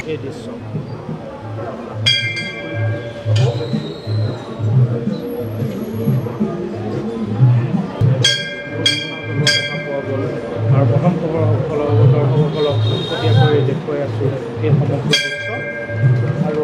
এই দৃশ্য আৰু প্ৰথম খবৰসকলক দৰ্শকসকলক পোনপটীয়াকৈ দেখুৱাই আছোঁ এই সমগ্ৰ দৃশ্য আৰু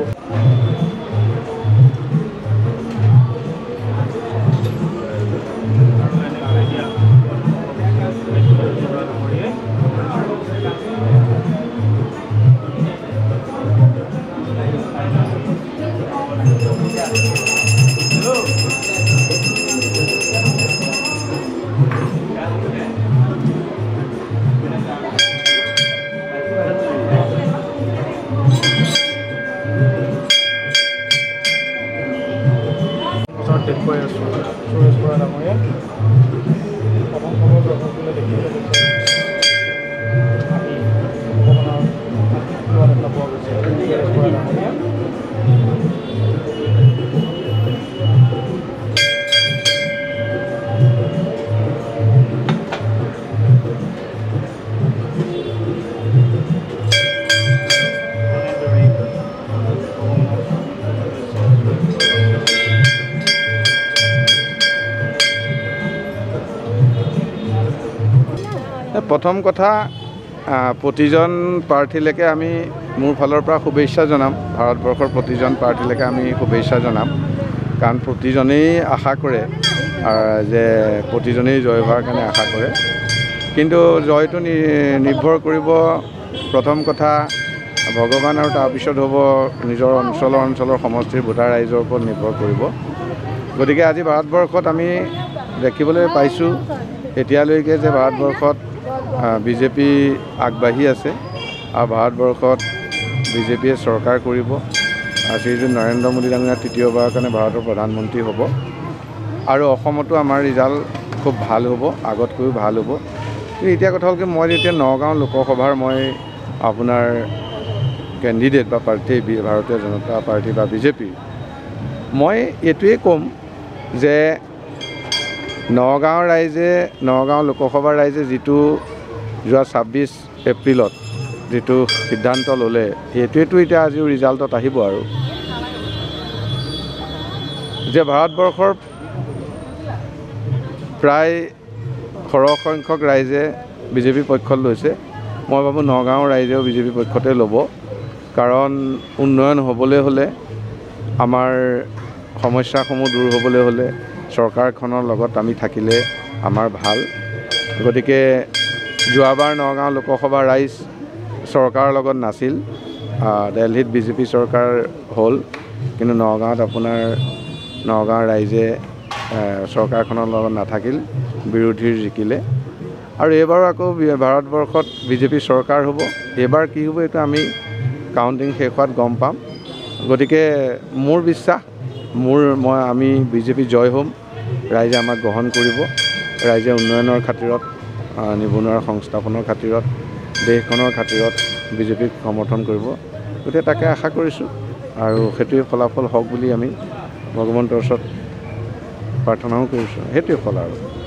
দেখুৱাই আছোঁ সুৰেশ বৰা ডাঙৰীয়া প্ৰথম খবৰ দৰ্শকসকলে দেখিবলৈ আহি ভগৱানৰ লোৱা দেখা পোৱা গৈছে সুৰেশ বৰা ডাঙৰীয়া প্ৰথম কথা প্ৰতিজন প্ৰাৰ্থীলৈকে আমি মোৰ ফালৰ পৰা শুভেচ্ছা জনাম ভাৰতবৰ্ষৰ প্ৰতিজন প্ৰাৰ্থীলৈকে আমি শুভেচ্ছা জনাম কাৰণ প্ৰতিজনেই আশা কৰে যে প্ৰতিজনেই জয় হোৱাৰ কাৰণে আশা কৰে কিন্তু জয়টো নিৰ্ভৰ কৰিব প্ৰথম কথা ভগৱান আৰু তাৰপিছত হ'ব নিজৰ অঞ্চলৰ সমষ্টিৰ ভোটাৰ ৰাইজৰ ওপৰত নিৰ্ভৰ কৰিব গতিকে আজি ভাৰতবৰ্ষত আমি দেখিবলৈ পাইছোঁ এতিয়ালৈকে যে ভাৰতবৰ্ষত বিজেপি আগবাঢ়ি আছে আৰু ভাৰতবৰ্ষত বিজেপিয়ে চৰকাৰ কৰিব আৰু শ্ৰীযুত নৰেন্দ্ৰ মোদী ডাঙৰীয়া তৃতীয়বাৰৰ কাৰণে ভাৰতৰ প্ৰধানমন্ত্ৰী হ'ব আৰু অসমতো আমাৰ ৰিজাল্ট খুব ভাল হ'ব আগতকৈও ভাল হ'ব কিন্তু এতিয়া কথা হ'ল কি মই যেতিয়া নগাঁও লোকসভাৰ মই আপোনাৰ কেণ্ডিডেট বা প্ৰাৰ্থী ভাৰতীয় জনতা পাৰ্টি বা বিজেপি মই এইটোৱেই ক'ম যে নগাঁও লোকসভাৰ ৰাইজে যিটো যোৱা ২৬ এপ্ৰিলত যিটো সিদ্ধান্ত ল'লে সেইটোৱেতো এতিয়া আজিও ৰিজাল্টত আহিব আৰু যে ভাৰতবৰ্ষৰ প্ৰায় সৰহ সংখ্যক ৰাইজে বিজেপি পক্ষত লৈছে মই ভাবোঁ নগাঁৱৰ ৰাইজেও বিজেপি পক্ষতে ল'ব কাৰণ উন্নয়ন হ'বলৈ হ'লে আমাৰ সমস্যাসমূহ দূৰ হ'বলৈ হ'লে চৰকাৰখনৰ লগত আমি থাকিলে আমাৰ ভাল গতিকে যোৱাবাৰ নগাঁও লোকসভা ৰাইজ চৰকাৰৰ লগত নাছিল দিল্লীত বিজেপি চৰকাৰ হ'ল কিন্তু নগাঁৱত আপোনাৰ নগাঁৱৰ ৰাইজে চৰকাৰখনৰ লগত নাথাকিল বিৰোধীৰ জিকিলে আৰু এইবাৰো আকৌ ভাৰতবৰ্ষত বিজেপি চৰকাৰ হ'ব এইবাৰ কি হ'ব এইটো আমি কাউণ্টিং শেষ হোৱাত গম পাম গতিকে মোৰ বিশ্বাস আমি বিজেপি জয় হ'ম ৰাইজে আমাক গ্ৰহণ কৰিব ৰাইজে উন্নয়নৰ খাতিৰত নিবনুৱাৰ সংস্থাপনৰ খাতিৰত দেশখনৰ খাতিৰত বিজেপিক সমৰ্থন কৰিব গতিকে তাকে আশা কৰিছোঁ আৰু সেইটোৱে ফলাফল হওক বুলি আমি ভগৱন্তৰ ওচৰত প্ৰাৰ্থনাও কৰিছোঁ সেইটোৱে ফল আৰু